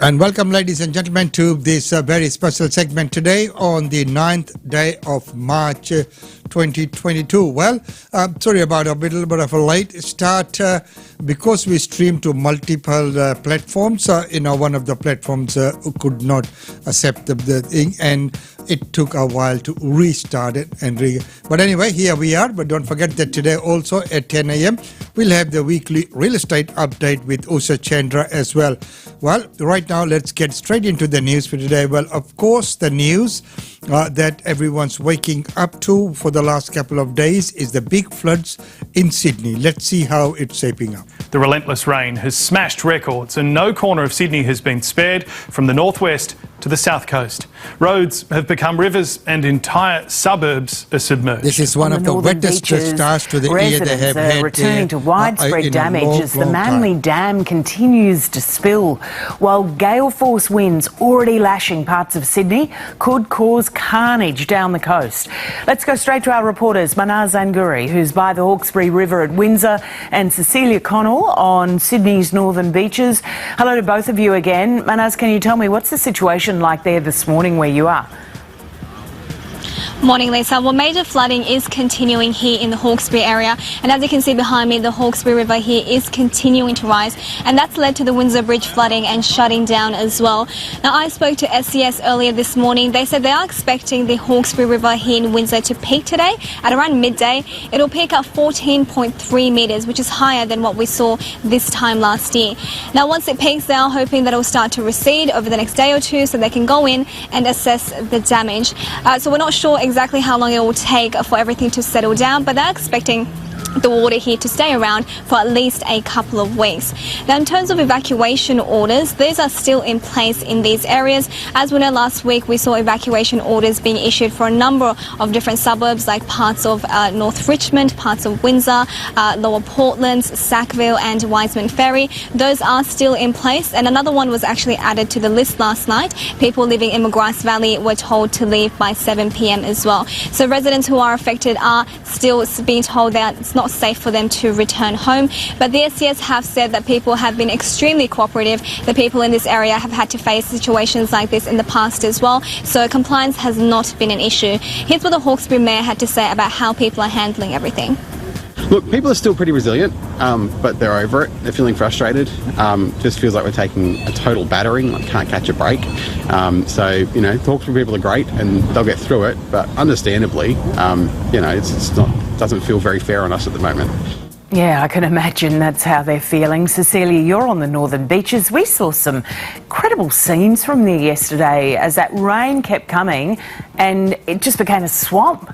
And welcome, ladies and gentlemen, to this very special segment today on the 9th day of March 2022. Well, sorry about a little bit of a late start because we stream to multiple platforms. One of the platforms could not accept the thing, and it took a while to restart it. But anyway, here we are. But don't forget that today also at 10 a.m. we'll have the weekly real estate update with Usha Chandra as well. Well, right now let's get straight into the news for today. Well, of course, the news that everyone's waking up to for the last couple of days is the big floods in Sydney. Let's see how it's shaping up. The relentless rain has smashed records and no corner of Sydney has been spared, from the northwest to the south coast. Roads have become rivers and entire suburbs are submerged. This is one of the wettest starts to the year they have had. Returning to widespread damage as the Manly Dam continues to spill, while gale force winds already lashing parts of Sydney could cause carnage down the coast. Let's go straight to our reporters, Manaz Anguri, who's by the Hawkesbury River at Windsor, and Cecilia Connell on Sydney's northern beaches. Hello to both of you again. Manaz, can you tell me what's the situation like there this morning where you are? Morning, Lisa. Well, major flooding is continuing here in the Hawkesbury area, and as you can see behind me, the Hawkesbury River here is continuing to rise, and that's led to the Windsor Bridge flooding and shutting down as well. Now, I spoke to SES earlier this morning. They said they are expecting the Hawkesbury River here in Windsor to peak today at around midday. It'll peak at 14.3 metres, which is higher than what we saw this time last year. Now, once it peaks, they are hoping that it will start to recede over the next day or two so they can go in and assess the damage. So we're not sure exactly how long it will take for everything to settle down, but they're expecting the water here to stay around for at least a couple of weeks. Now, in terms of evacuation orders, these are still in place in these areas. As we know, last week we saw evacuation orders being issued for a number of different suburbs, like parts of North Richmond, parts of Windsor, Lower Portland, Sackville and Wiseman Ferry. Those are still in place, and another one was actually added to the list last night. People living in McGrath Valley were told to leave by 7 p.m. as well. So residents who are affected are still being told that it's not safe for them to return home. But the SES have said that people have been extremely cooperative. The people in this area have had to face situations like this in the past as well. So compliance has not been an issue. Here's what the Hawkesbury Mayor had to say about how people are handling everything. Look, people are still pretty resilient, but they're over it. They're feeling frustrated. Just feels like we're taking a total battering, like can't catch a break. The Hawkesbury people are great and they'll get through it, but understandably, doesn't feel very fair on us at the moment. Yeah, I can imagine that's how they're feeling. Cecilia, you're on the northern beaches. We saw some incredible scenes from there yesterday as that rain kept coming and it just became a swamp.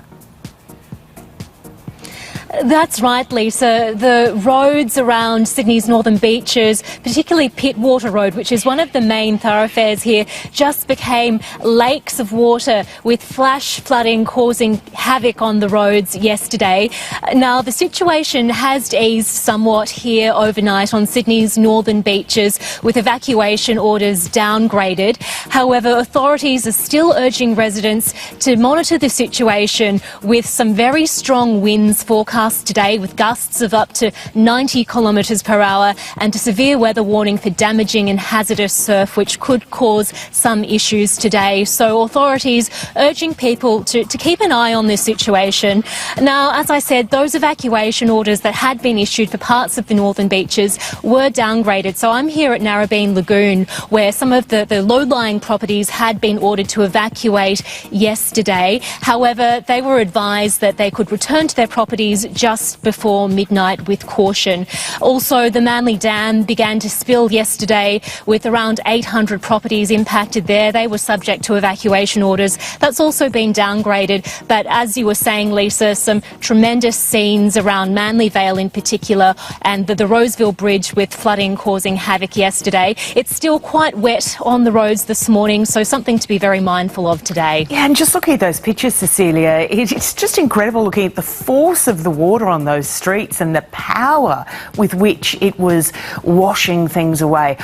That's right, Lisa. The roads around Sydney's northern beaches, particularly Pittwater Road, which is one of the main thoroughfares here, just became lakes of water with flash flooding causing havoc on the roads yesterday. Now, the situation has eased somewhat here overnight on Sydney's northern beaches, with evacuation orders downgraded. However, authorities are still urging residents to monitor the situation, with some very strong winds forecast today, with gusts of up to 90 kilometres per hour, and a severe weather warning for damaging and hazardous surf, which could cause some issues today. So authorities urging people to keep an eye on this situation. Now, as I said, those evacuation orders that had been issued for parts of the northern beaches were downgraded. So I'm here at Narrabeen Lagoon, where some of the low-lying properties had been ordered to evacuate yesterday. However, they were advised that they could return to their properties just before midnight with caution. Also, the Manly Dam began to spill yesterday, with around 800 properties impacted there. They were subject to evacuation orders. That's also been downgraded. But as you were saying, Lisa, some tremendous scenes around Manly Vale in particular, and the Roseville Bridge with flooding causing havoc yesterday. It's still quite wet on the roads this morning, so something to be very mindful of today. Yeah, and just looking at those pictures, Cecilia, it's just incredible looking at the force of the water on those streets and the power with which it was washing things away.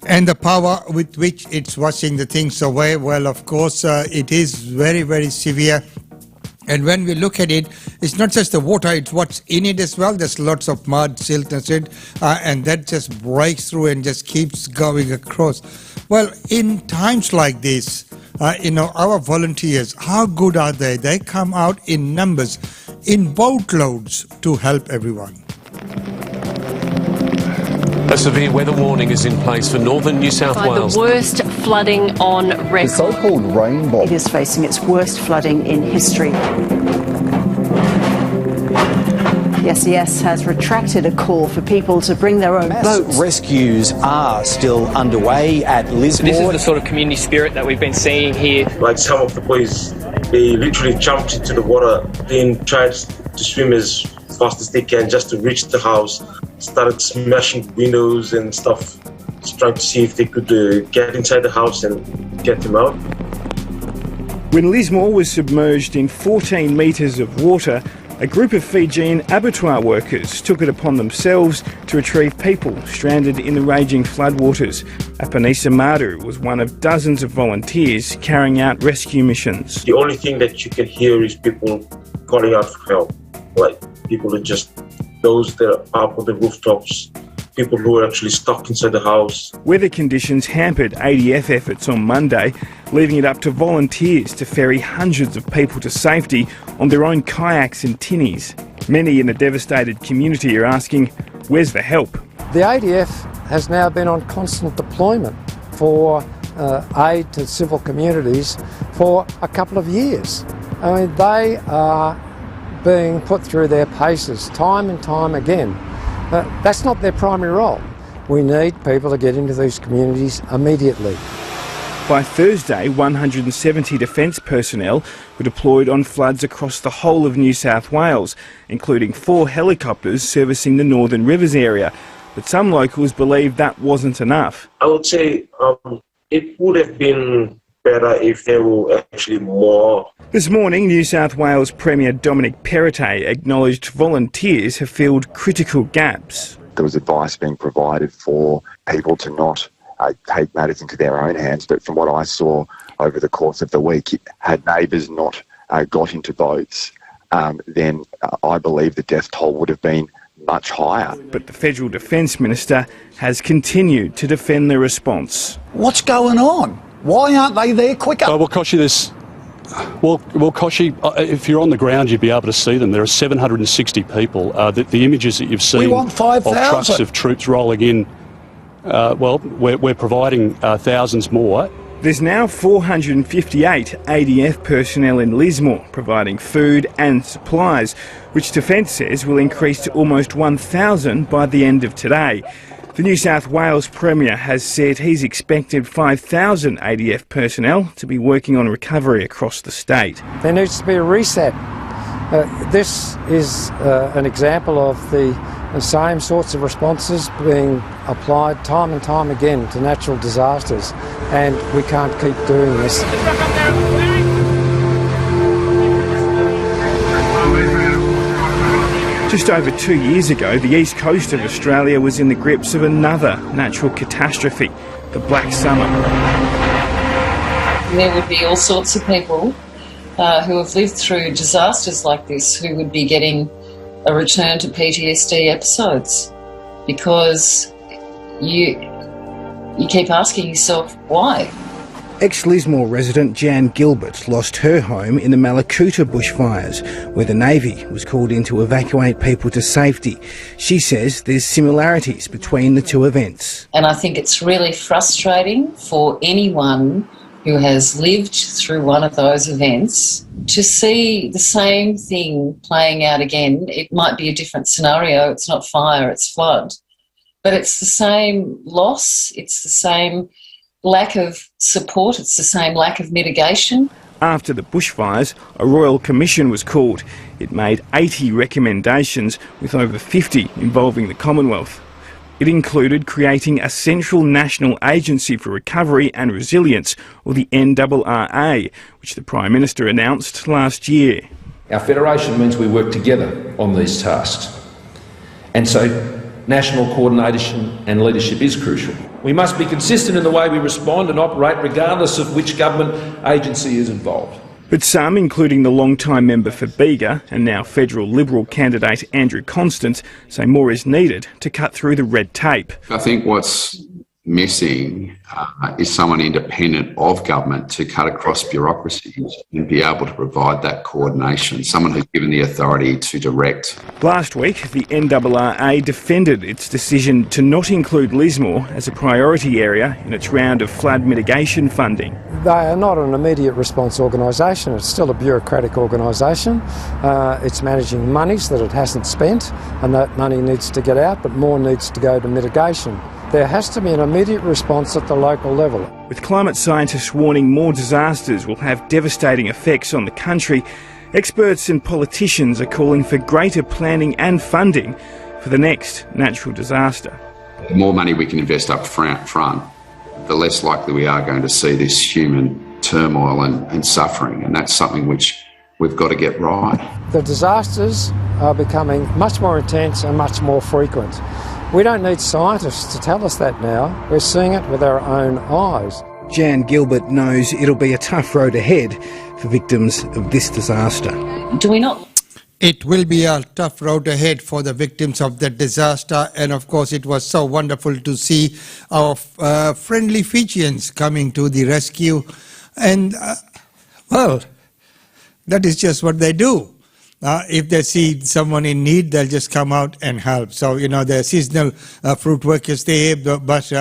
And the power with which it's washing the things away, well, of course, it is very, very severe And when we look at it, it's not just the water, it's what's in it as well. There's lots of mud, silt, and that just breaks through and just keeps going across. Well, in times like this, our volunteers, how good are they? They come out in numbers, in boatloads to help everyone. A severe weather warning is in place for northern New South Wales. The worst flooding on record. The so-called rainbow. It is facing its worst flooding in history. The SES has retracted a call for people to bring their own boats. Rescues are still underway at Lismore. This is the sort of community spirit that we've been seeing here. Like some of the boys, they literally jumped into the water, then tried to swim as fast as they can just to reach the house, started smashing windows and stuff, just trying to see if they could get inside the house and get him out. When Lismore was submerged in 14 metres of water, a group of Fijian abattoir workers took it upon themselves to retrieve people stranded in the raging floodwaters. Apanisa Madu was one of dozens of volunteers carrying out rescue missions. The only thing that you can hear is people calling out for help, like people are just those that are up on the rooftops, people who are actually stuck inside the house. Weather conditions hampered ADF efforts on Monday, leaving it up to volunteers to ferry hundreds of people to safety on their own kayaks and tinnies. Many in the devastated community are asking, where's the help? The ADF has now been on constant deployment for aid to civil communities for a couple of years. I mean, they are being put through their paces time and time again. That's not their primary role. We need people to get into these communities immediately. By Thursday, 170 defence personnel were deployed on floods across the whole of New South Wales, including 4 helicopters servicing the Northern Rivers area. But some locals believe that wasn't enough. I would say it would have been better if there were actually more. This morning, New South Wales Premier Dominic Perrottet acknowledged volunteers have filled critical gaps. There was advice being provided for people to not take matters into their own hands, but from what I saw over the course of the week, had neighbours not got into boats, then I believe the death toll would have been much higher. But the Federal Defence Minister has continued to defend the response. What's going on? Why aren't they there quicker? Well, Koshi, if you're on the ground, you'd be able to see them. There are 760 people. The images that you've seen of trucks of troops rolling in, we're providing thousands more. There's now 458 ADF personnel in Lismore providing food and supplies, which Defence says will increase to almost 1,000 by the end of today. The New South Wales Premier has said he's expected 5,000 ADF personnel to be working on recovery across the state. There needs to be a reset. This is an example of the same sorts of responses being applied time and time again to natural disasters, and we can't keep doing this. Just over 2 years ago, the east coast of Australia was in the grips of another natural catastrophe, the Black Summer. There would be all sorts of people who have lived through disasters like this who would be getting a return to PTSD episodes, because you keep asking yourself, why? Ex-Lismore resident Jan Gilbert lost her home in the Malakuta bushfires, where the Navy was called in to evacuate people to safety. She says there's similarities between the two events. And I think it's really frustrating for anyone who has lived through one of those events to see the same thing playing out again. It might be a different scenario. It's not fire, it's flood. But it's the same loss, it's the same lack of support, it's the same lack of mitigation. After the bushfires, a royal commission was called. It made 80 recommendations, with over 50 involving the Commonwealth. It included creating a Central National Agency for Recovery and Resilience, or the NRRA, which the Prime Minister announced last year. Our federation means we work together on these tasks. And so national coordination and leadership is crucial. We must be consistent in the way we respond and operate regardless of which government agency is involved. But some, including the long-time member for Bega and now federal Liberal candidate Andrew Constance, say more is needed to cut through the red tape. I think what's missing is someone independent of government to cut across bureaucracies and be able to provide that coordination, someone who's given the authority to direct. Last week, the NRRA defended its decision to not include Lismore as a priority area in its round of flood mitigation funding. They are not an immediate response organisation. It's still a bureaucratic organisation. It's managing monies that it hasn't spent, and that money needs to get out, but more needs to go to mitigation. There has to be an immediate response at the local level. With climate scientists warning more disasters will have devastating effects on the country, experts and politicians are calling for greater planning and funding for the next natural disaster. The more money we can invest up front, the less likely we are going to see this human turmoil and suffering, and that's something which we've got to get right. The disasters are becoming much more intense and much more frequent. We don't need scientists to tell us that now. We're seeing it with our own eyes. Jan Gilbert knows it'll be a tough road ahead for victims of this disaster. Do we not? It will be a tough road ahead for the victims of that disaster, and of course it was so wonderful to see our friendly Fijians coming to the rescue, and well, that is just what they do. If they see someone in need, they'll just come out and help. So, you know, they're seasonal fruit workers there, but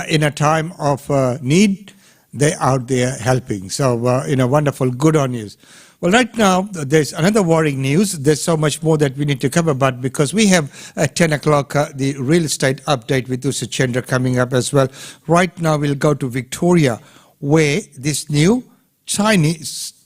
in a time of need, they're out there helping. So, you know, wonderful, good on you. Well, right now, there's another worrying news. There's so much more that we need to cover, but because we have at 10 o'clock the real estate update with Usha Chandra coming up as well. Right now, we'll go to Victoria, where this new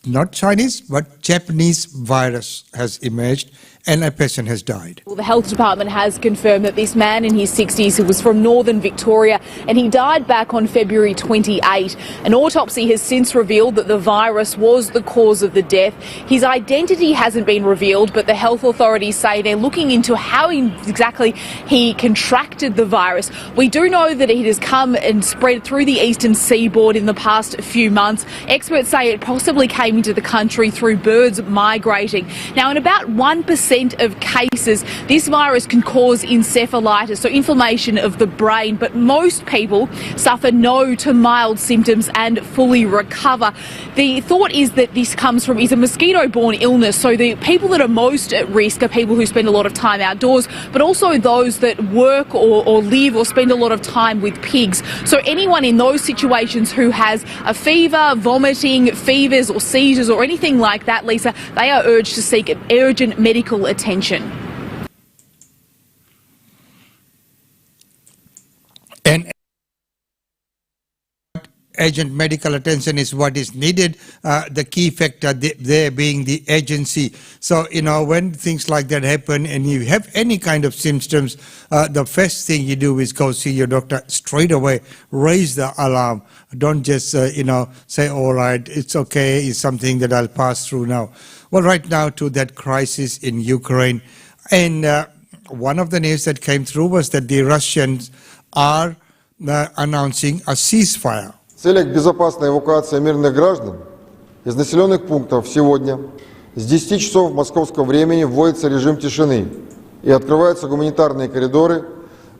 not Chinese, but Japanese virus has emerged and a person has died. Well, the health department has confirmed that this man in his 60s who was from northern Victoria and he died back on February 28. An autopsy has since revealed that the virus was the cause of the death. His identity hasn't been revealed, but the health authorities say they're looking into how exactly he contracted the virus. We do know that it has come and spread through the eastern seaboard in the past few months. Experts say it possibly came into the country through birds migrating. Now, in about 1% of cases, this virus can cause encephalitis, so inflammation of the brain, but most people suffer no to mild symptoms and fully recover. The thought is that this is a mosquito-borne illness, so the people that are most at risk are people who spend a lot of time outdoors, but also those that work or live or spend a lot of time with pigs. So anyone in those situations who has a fever, vomiting, fevers or seizures or anything like that, Lisa, they are urged to seek urgent medical attention. And urgent medical attention is what is needed. The key factor there being the agency. So, you know, when things like that happen and you have any kind of symptoms, the first thing you do is go see your doctor straight away, raise the alarm. Don't just, you know, say, all right, it's okay, it's something that I'll pass through now. Well, right now to that crisis in Ukraine. And one of the news that came through was that the Russians are announcing a ceasefire. В целях безопасной эвакуации мирных граждан из населенных пунктов сегодня с 10 часов московского времени вводится режим тишины и открываются гуманитарные коридоры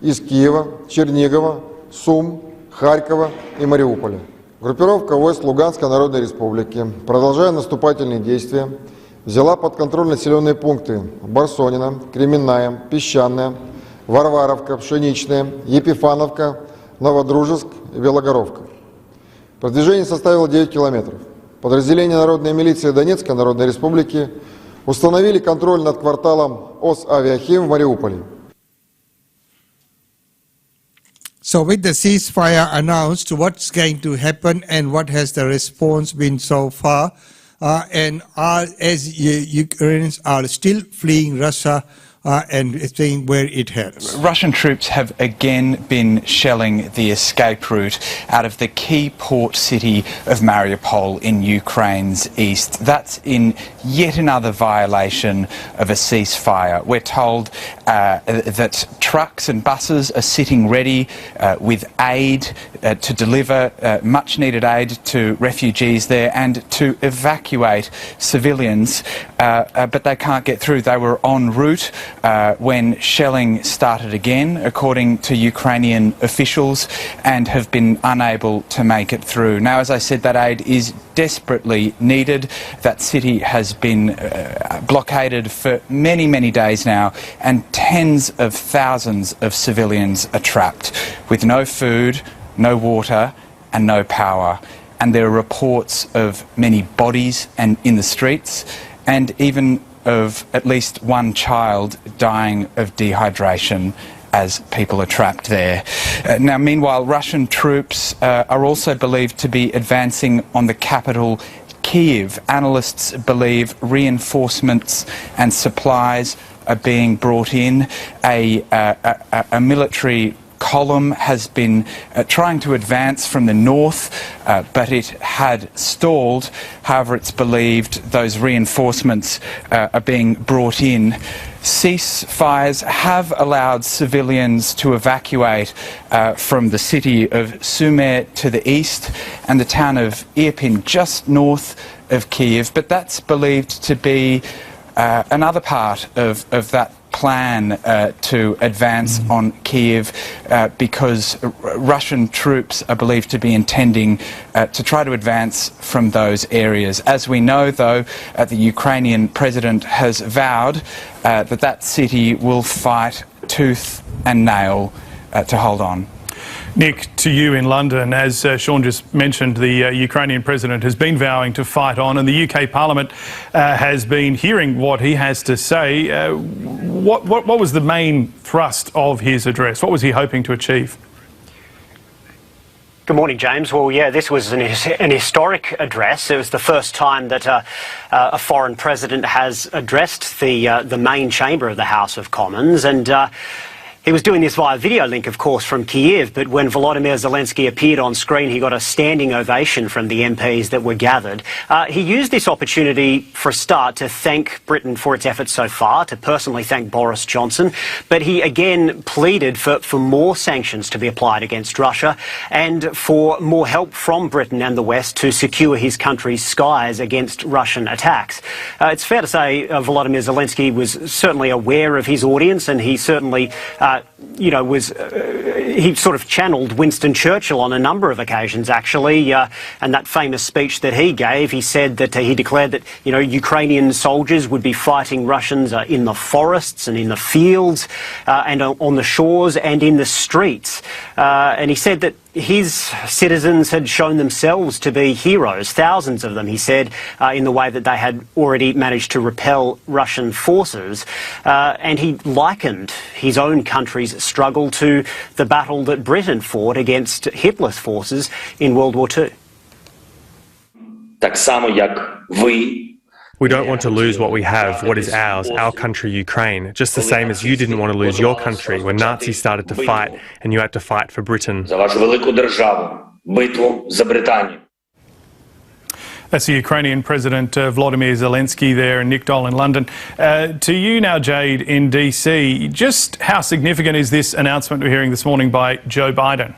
из Киева, Чернигова, Сум, Харькова и Мариуполя. Группировка войск Луганской Народной Республики, продолжая наступательные действия, взяла под контроль населенные пункты Барсонина, Кременная, Песчаная, Варваровка, Пшеничная, Епифановка, Новодружеск и Белогоровка. Продвижение составило 9 километров. Подразделения Народной милиции Донецкой Народной Республики установили контроль над кварталом Ос-Авиахим в Мариуполе. So with the ceasefire announced, what's going to happen and what has the response been so far? And as Ukrainians are still fleeing Russia, and seeing where it heads. Russian troops have again been shelling the escape route out of the key port city of Mariupol in Ukraine's east. That's in yet another violation of a ceasefire. We're told that trucks and buses are sitting ready with aid to deliver much needed aid to refugees there and to evacuate civilians, but they can't get through. They were en route when shelling started again, according to Ukrainian officials, and have been unable to make it through. Now, as I said, that aid is desperately needed. That city has been blockaded for many, many days now, and tens of thousands of civilians are trapped with no food, no water and no power. And there are reports of many bodies and in the streets, and even of at least one child dying of dehydration as people are trapped there. Now, meanwhile, Russian troops are also believed to be advancing on the capital, Kyiv. Analysts believe reinforcements and supplies are being brought in. A military column has been trying to advance from the north, but it had stalled. However, it's believed those reinforcements are being brought in. Ceasefires have allowed civilians to evacuate from the city of Sumy to the east and the town of Irpin just north of Kyiv, but that's believed to be another part of that plan to advance on Kyiv because Russian troops are believed to be intending to try to advance from those areas. As we know, though, the Ukrainian president has vowed that city will fight tooth and nail to hold on. Nick, to you in London, as Sean just mentioned, the Ukrainian president has been vowing to fight on, and the UK Parliament has been hearing what he has to say. What was the main thrust of his address? What was he hoping to achieve? Good morning, James. Well, yeah, this was an historic address. It was the first time that a foreign president has addressed the main chamber of the House of Commons, and he was doing this via video link, of course, from Kyiv, but when Volodymyr Zelensky appeared on screen, he got a standing ovation from the MPs that were gathered. He used this opportunity, for a start, to thank Britain for its efforts so far, to personally thank Boris Johnson, but he again pleaded for more sanctions to be applied against Russia and for more help from Britain and the West to secure his country's skies against Russian attacks. It's fair to say Volodymyr Zelensky was certainly aware of his audience, and he certainly he sort of channeled Winston Churchill on a number of occasions, actually, and that famous speech that he gave, he said that he declared that, Ukrainian soldiers would be fighting Russians in the forests and in the fields and on the shores and in the streets. And he said that his citizens had shown themselves to be heroes, thousands of them, he said, in the way that they had already managed to repel Russian forces. And he likened his own country's struggle to the battle that Britain fought against Hitler's forces in World War II. We don't want to lose what we have, what is ours, our country, Ukraine, just the same as you didn't want to lose your country when Nazis started to fight and you had to fight for Britain. That's the Ukrainian President Volodymyr Zelensky there, and Nick Dole in London. To you now, Jade, in DC, just how significant is this announcement we're hearing this morning by Joe Biden?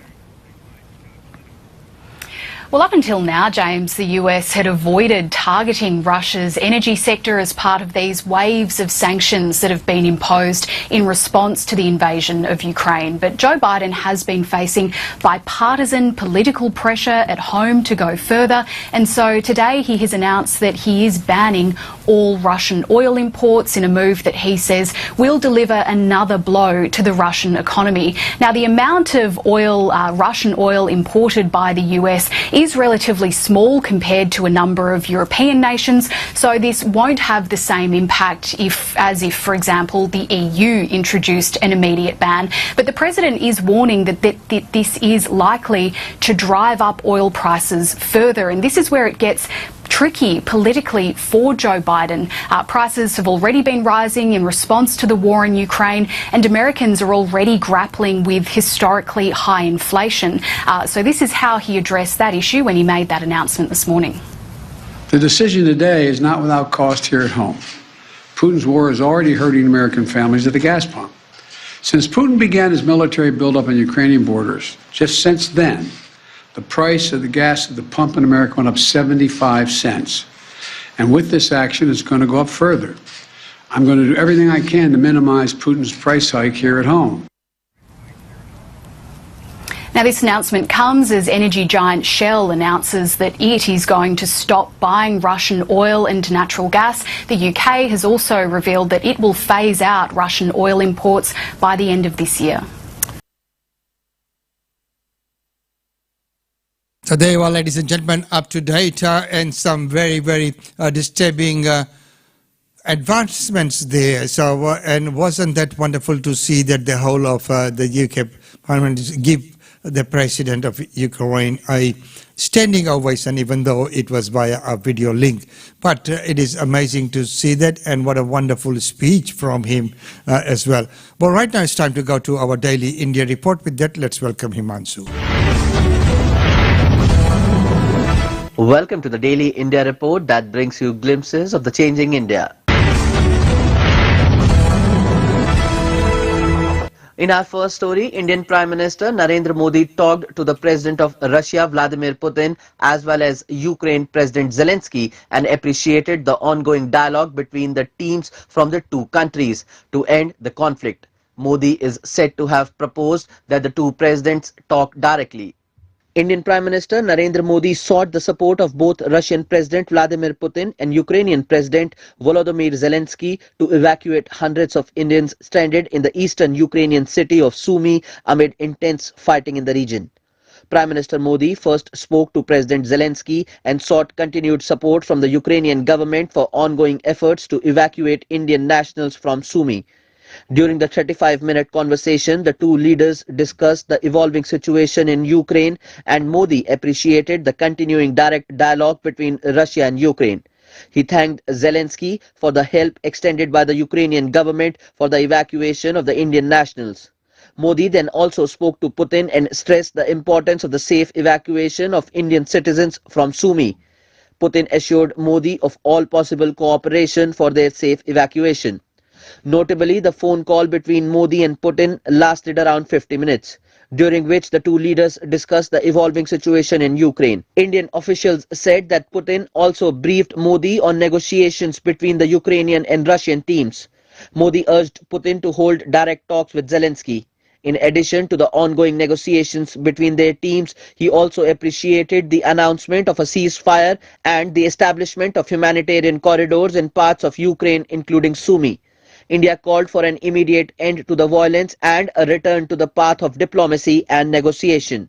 Well, up until now, James, the US had avoided targeting Russia's energy sector as part of these waves of sanctions that have been imposed in response to the invasion of Ukraine. But Joe Biden has been facing bipartisan political pressure at home to go further. And so today he has announced that he is banning all Russian oil imports in a move that he says will deliver another blow to the Russian economy. Now, the amount of oil, Russian oil imported by the US is relatively small compared to a number of European nations, so this won't have the same impact as if, for example, the EU introduced an immediate ban. But the president is warning that this is likely to drive up oil prices further, and this is where it gets tricky politically for Joe Biden. Prices have already been rising in response to the war in Ukraine, and Americans are already grappling with historically high inflation. So this is how he addressed that issue when he made that announcement this morning. The decision today is not without cost here at home. Putin's war is already hurting American families at the gas pump. Since Putin began his military buildup on Ukrainian borders, just since then, the price of the gas at the pump in America went up 75 cents. And with this action, it's going to go up further. I'm going to do everything I can to minimize Putin's price hike here at home. Now, this announcement comes as energy giant Shell announces that it is going to stop buying Russian oil and natural gas. The UK has also revealed that it will phase out Russian oil imports by the end of this year. So there you are, ladies and gentlemen, up to date and some very, very disturbing advancements there. So, and wasn't that wonderful to see that the whole of the UK Parliament give the President of Ukraine a standing ovation, even though it was via a video link. But it is amazing to see that, and what a wonderful speech from him as well. Well, right now it's time to go to our daily India report. With that, let's welcome Himanshu. Welcome to the Daily India Report that brings you glimpses of the changing India. In our first story, Indian Prime Minister Narendra Modi talked to the President of Russia, Vladimir Putin, as well as Ukraine President Zelensky, and appreciated the ongoing dialogue between the teams from the two countries to end the conflict. Modi is said to have proposed that the two presidents talk directly. Indian Prime Minister Narendra Modi sought the support of both Russian President Vladimir Putin and Ukrainian President Volodymyr Zelensky to evacuate hundreds of Indians stranded in the eastern Ukrainian city of Sumy amid intense fighting in the region. Prime Minister Modi first spoke to President Zelensky and sought continued support from the Ukrainian government for ongoing efforts to evacuate Indian nationals from Sumy. During the 35-minute conversation, the two leaders discussed the evolving situation in Ukraine, and Modi appreciated the continuing direct dialogue between Russia and Ukraine. He thanked Zelensky for the help extended by the Ukrainian government for the evacuation of the Indian nationals. Modi then also spoke to Putin and stressed the importance of the safe evacuation of Indian citizens from Sumy. Putin assured Modi of all possible cooperation for their safe evacuation. Notably, the phone call between Modi and Putin lasted around 50 minutes, during which the two leaders discussed the evolving situation in Ukraine. Indian officials said that Putin also briefed Modi on negotiations between the Ukrainian and Russian teams. Modi urged Putin to hold direct talks with Zelensky. In addition to the ongoing negotiations between their teams, he also appreciated the announcement of a ceasefire and the establishment of humanitarian corridors in parts of Ukraine, including Sumy. India called for an immediate end to the violence and a return to the path of diplomacy and negotiation.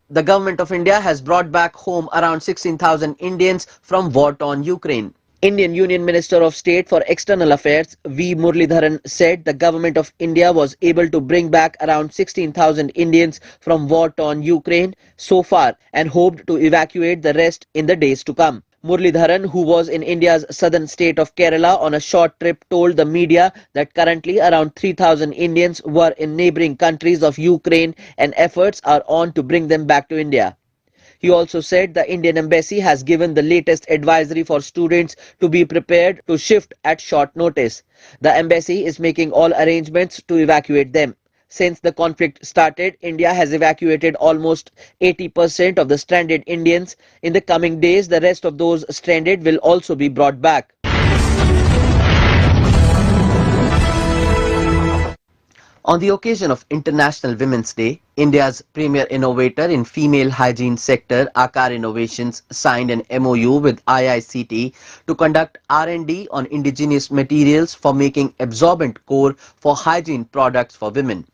The government of India has brought back home around 16,000 Indians from war-torn Ukraine. Indian Union Minister of State for External Affairs V. Muralidharan said the government of India was able to bring back around 16,000 Indians from war-torn Ukraine so far and hoped to evacuate the rest in the days to come. Muralidharan, who was in India's southern state of Kerala on a short trip, told the media that currently around 3,000 Indians were in neighbouring countries of Ukraine and efforts are on to bring them back to India. He also said the Indian Embassy has given the latest advisory for students to be prepared to shift at short notice. The Embassy is making all arrangements to evacuate them. Since the conflict started, India has evacuated almost 80% of the stranded Indians. In the coming days, the rest of those stranded will also be brought back. On the occasion of International Women's Day, India's premier innovator in female hygiene sector, Aakar Innovations, signed an MOU with IICT to conduct R&D on indigenous materials for making absorbent core for hygiene products for women.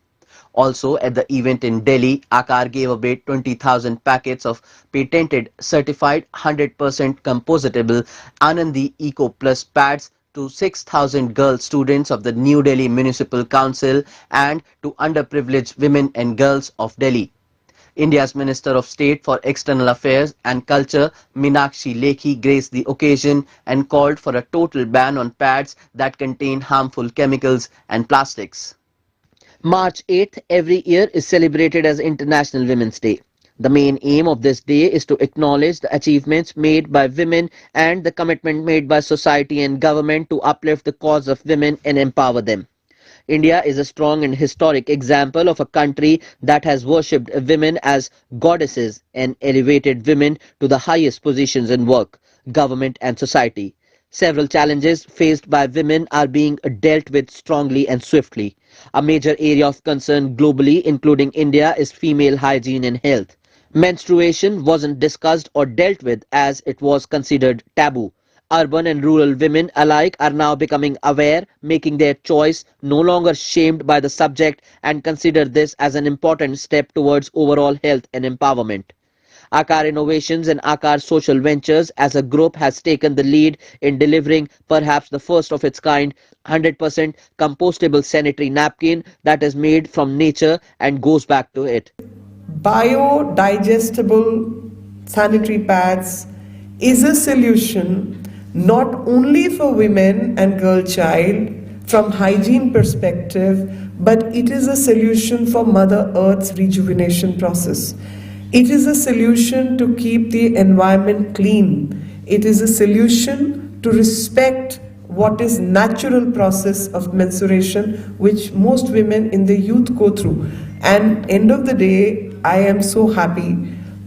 Also, at the event in Delhi, Aakar gave away 20,000 packets of patented, certified 100% compositable Anandi Eco Plus pads to 6,000 girl students of the New Delhi Municipal Council and to underprivileged women and girls of Delhi. India's Minister of State for External Affairs and Culture, Meenakshi Lekhi, graced the occasion and called for a total ban on pads that contain harmful chemicals and plastics. March 8th every year is celebrated as International Women's Day. The main aim of this day is to acknowledge the achievements made by women and the commitment made by society and government to uplift the cause of women and empower them. India is a strong and historic example of a country that has worshipped women as goddesses and elevated women to the highest positions in work, government and society. Several challenges faced by women are being dealt with strongly and swiftly. A major area of concern globally, including India, is female hygiene and health. Menstruation wasn't discussed or dealt with as it was considered taboo. Urban and rural women alike are now becoming aware, making their choice no longer shamed by the subject, and consider this as an important step towards overall health and empowerment. Aakaar Innovations and Aakaar Social Ventures as a group has taken the lead in delivering perhaps the first of its kind 100% compostable sanitary napkin that is made from nature and goes back to it. Biodigestible sanitary pads is a solution not only for women and girl child from hygiene perspective, but it is a solution for Mother Earth's rejuvenation process. It is a solution to keep the environment clean. It is a solution to respect what is natural process of menstruation, which most women in the youth go through. And end of the day, I am so happy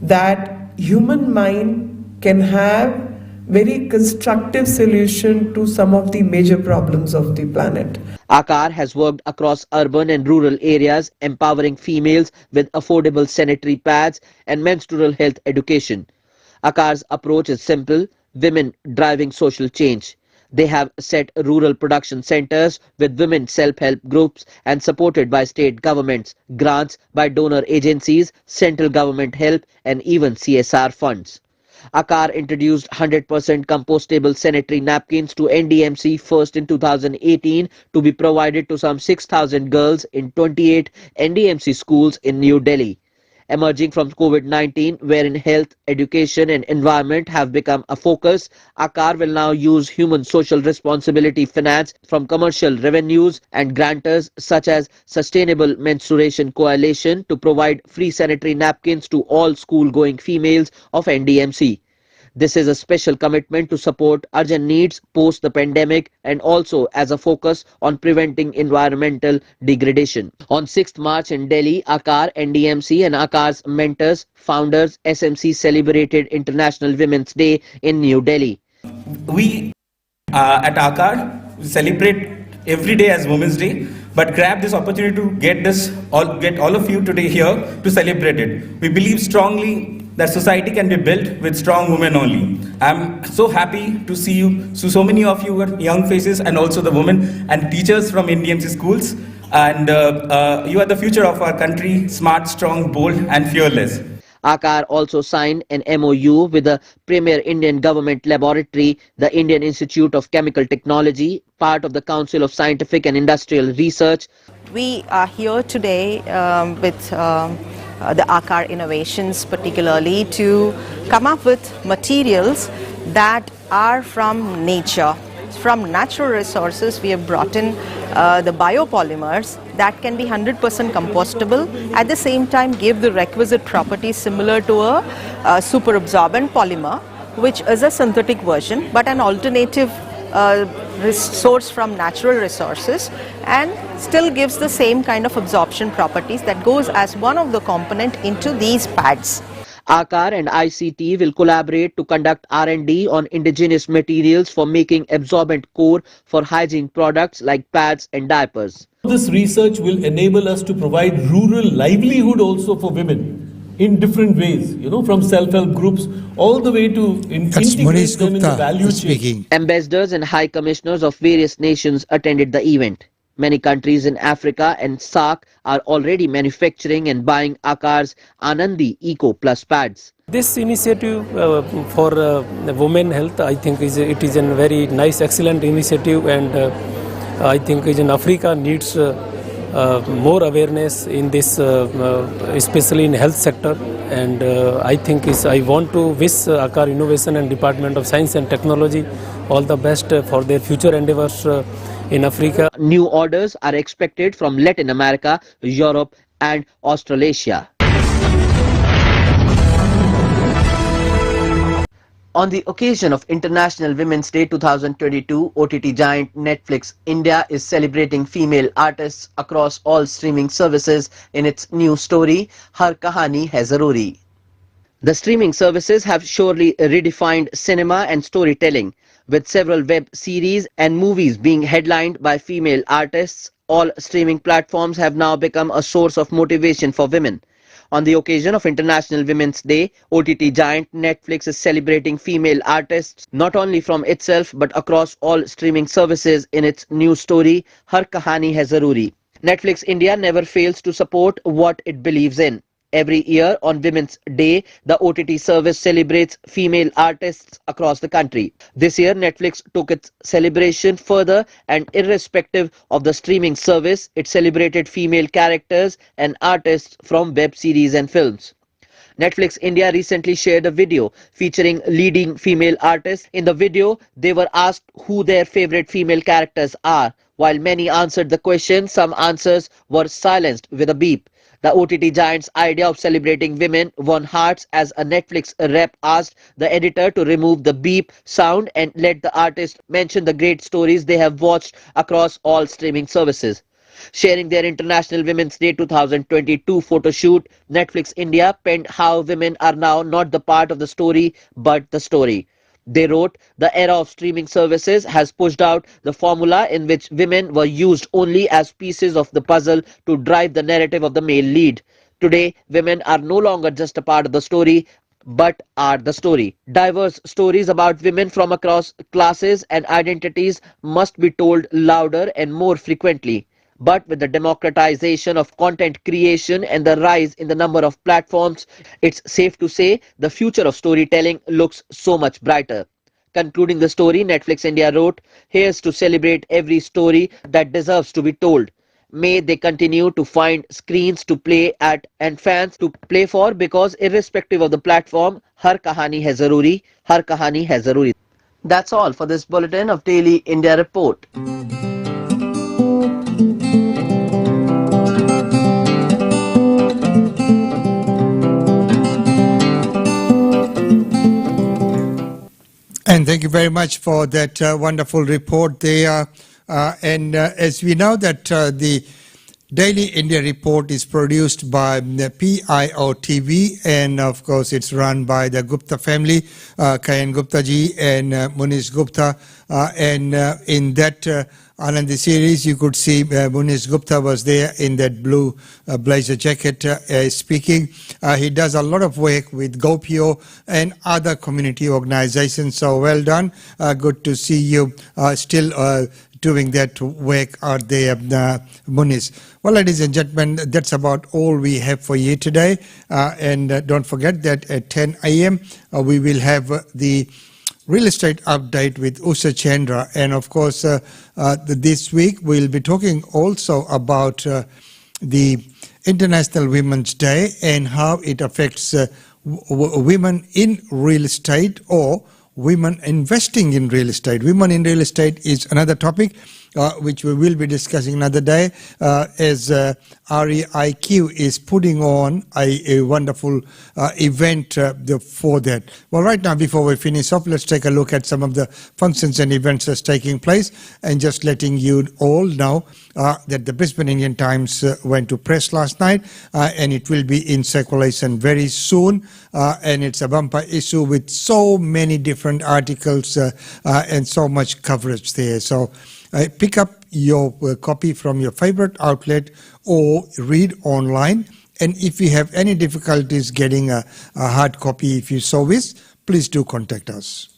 that human mind can have very constructive solution to some of the major problems of the planet. Aakaar has worked across urban and rural areas, empowering females with affordable sanitary pads and menstrual health education. Aakaar's approach is simple: women driving social change. They have set rural production centers with women self-help groups and supported by state governments, grants by donor agencies, central government help and even CSR funds. Aakaar introduced 100% compostable sanitary napkins to NDMC first in 2018 to be provided to some 6,000 girls in 28 NDMC schools in New Delhi. Emerging from COVID-19, wherein health, education and environment have become a focus, Aakaar will now use human social responsibility finance from commercial revenues and grantors such as Sustainable Menstruation Coalition to provide free sanitary napkins to all school-going females of NDMC. This is a special commitment to support urgent needs post the pandemic and also as a focus on preventing environmental degradation. On 6th March in Delhi, Aakaar, NDMC and Aakaar's mentors, founders, SMC celebrated International Women's Day in New Delhi. We at Aakaar celebrate every day as Women's Day, but grab this opportunity to get all of you today here to celebrate it. We believe strongly that society can be built with strong women only. I'm so happy to see so many of you are young faces and also the women and teachers from NDMC schools. And you are the future of our country, smart, strong, bold and fearless. Aakaar also signed an MOU with the premier Indian government laboratory, the Indian Institute of Chemical Technology, part of the Council of Scientific and Industrial Research. We are here today with the Aakaar Innovations particularly to come up with materials that are from nature. From natural resources, we have brought in the biopolymers that can be 100% compostable, at the same time give the requisite properties similar to a super absorbent polymer, which is a synthetic version but an alternative source from natural resources and still gives the same kind of absorption properties that goes as one of the component into these pads. Aakaar and ICT will collaborate to conduct R&D on indigenous materials for making absorbent core for hygiene products like pads and diapers. This research will enable us to provide rural livelihood also for women in different ways, from self-help groups all the way to integrate them in the value chain. Ambassadors and high commissioners of various nations attended the event. Many countries in Africa and SAARC are already manufacturing and buying Aakaar's Anandi Eco Plus pads. This initiative for women health, I think it is a very nice, excellent initiative, and I think Africa needs more awareness in this, especially in health sector. And I think I want to wish Aakar Innovation and Department of Science and Technology all the best for their future endeavors in Africa. New orders are expected from Latin America, Europe and Australasia. On the occasion of International Women's Day 2022, OTT giant Netflix India is celebrating female artists across all streaming services in its new story, Har Kahani Hai Zaruri. The streaming services have surely redefined cinema and storytelling, with several web series and movies being headlined by female artists. All streaming platforms have now become a source of motivation for women. On the occasion of International Women's Day, OTT giant Netflix is celebrating female artists not only from itself but across all streaming services in its new story, Har Kahani Hai Zaruri. Netflix India never fails to support what it believes in. Every year on Women's Day, the OTT service celebrates female artists across the country. This year, Netflix took its celebration further, and irrespective of the streaming service, it celebrated female characters and artists from web series and films. Netflix India recently shared a video featuring leading female artists. In the video, they were asked who their favorite female characters are. While many answered the question, some answers were silenced with a beep. The OTT giant's idea of celebrating women won hearts as a Netflix rep asked the editor to remove the beep sound and let the artist mention the great stories they have watched across all streaming services. Sharing their International Women's Day 2022 photo shoot, Netflix India penned how women are now not the part of the story but the story. They wrote, the era of streaming services has pushed out the formula in which women were used only as pieces of the puzzle to drive the narrative of the male lead. Today, women are no longer just a part of the story, but are the story. Diverse stories about women from across classes and identities must be told louder and more frequently. But with the democratization of content creation and the rise in the number of platforms, it's safe to say the future of storytelling looks so much brighter. Concluding the story, Netflix India wrote, here's to celebrate every story that deserves to be told. May they continue to find screens to play at and fans to play for, because irrespective of the platform, Har Kahani Hai Zaruri, Har Kahani Hai Zaruri. That's all for this bulletin of Daily India Report. And thank you very much for that wonderful report there. As we know that the Daily India Report is produced by the PIO TV, and of course it's run by the Gupta family, Kayan Gupta ji and Munish Gupta. In that Anandi series, you could see Munish Gupta was there in that blue blazer jacket speaking. He does a lot of work with GoPio and other community organizations. So well done. Good to see you still doing that work out there, Munish. Well, ladies and gentlemen, that's about all we have for you today. And don't forget that at 10 a.m. We will have the real estate update with Usha Chandra. And of course, this week we'll be talking also about the International Women's Day and how it affects women in real estate or women investing in real estate. Women in real estate is another topic which we will be discussing another day as REIQ is putting on a wonderful event for that. Well, right now, before we finish off, let's take a look at some of the functions and events that's taking place, and just letting you all know that the Brisbane Indian Times went to press last night, and it will be in circulation very soon, and it's a bumper issue with so many different articles and so much coverage there. So pick up your copy from your favorite outlet or read online. And if you have any difficulties getting a hard copy, if you so wish, please do contact us.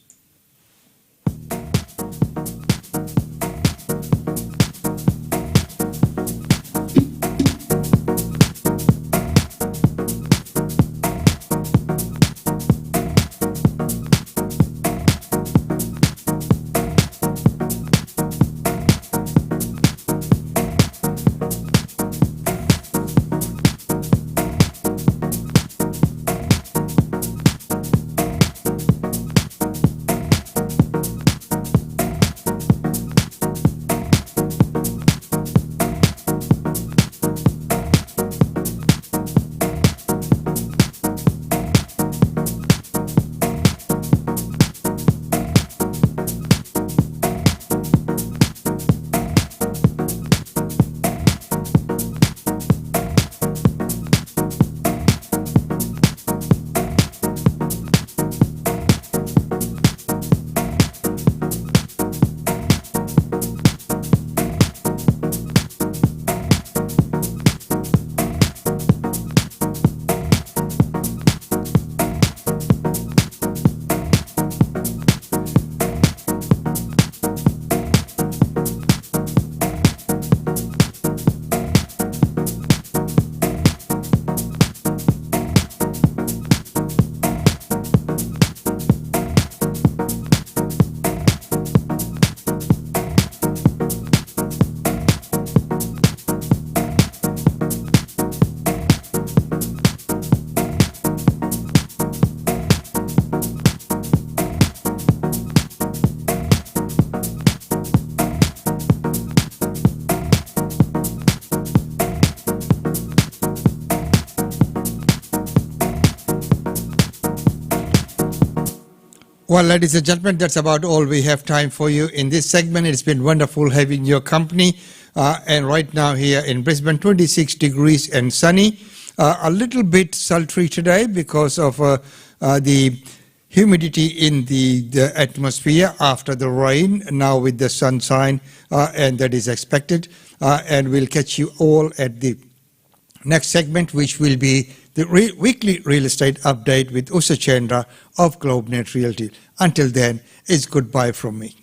Well, ladies and gentlemen, that's about all we have time for you in this segment. It's been wonderful having your company. And right now here in Brisbane, 26 degrees and sunny. A little bit sultry today because of the humidity in the atmosphere after the rain, now with the sunshine, and that is expected. And we'll catch you all at the next segment, which will be the weekly real estate update with Usha Chandra of GlobeNet Realty. Until then, it's goodbye from me.